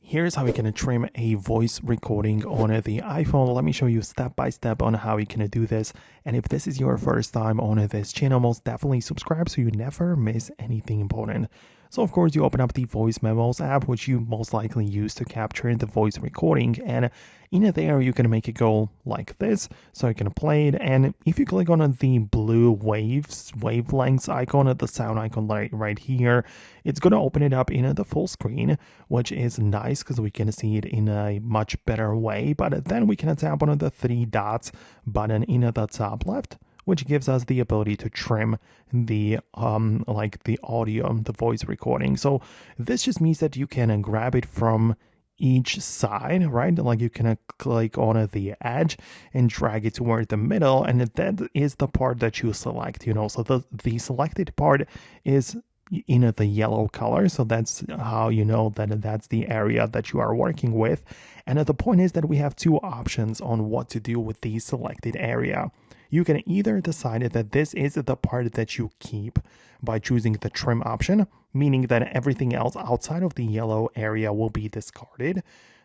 Here's how you can trim a voice recording on the iPhone. Let me show you step by step on how you can do this. And if this is your first time on this channel, most definitely subscribe so you never miss anything important. So of course you open up the Voice Memos app, which you most likely use to capture the voice recording, and in there you can make it go like this, so you can play it. And if you click on the blue wavelengths icon, the sound icon right here, it's going to open it up in the full screen, which is nice because we can see it in a much better way. But then we can tap on the three dots button in the top left, which gives us the ability to trim the like the audio, the voice recording. So this just means that you can grab it from each side, right? Like you can click on the edge and drag it toward the middle, and that is the part that you select, so the selected part is in the yellow color, so that's how you know that that's the area that you are working with. And the point is that we have two options on what to do with the selected area. You can either decide that this is the part that you keep by choosing the trim option, meaning that everything else outside of the yellow area will be discarded.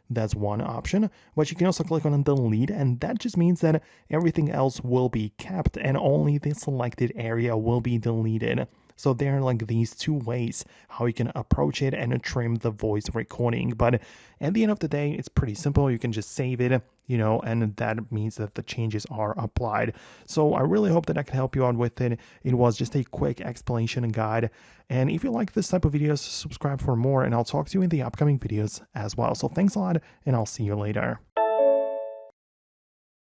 That's one option. But you can also click on delete, and that just means that everything else will be kept and only the selected area will be deleted. So there are like these two ways how you can approach it and trim the voice recording. But at the end of the day, it's pretty simple. You can just save it, and that means that the changes are applied. So I really hope that I can help you out with it. It was just a quick explanation and guide. And if you like this type of videos, subscribe for more, and I'll talk to you in the upcoming videos as well. So thanks a lot, and I'll see you later.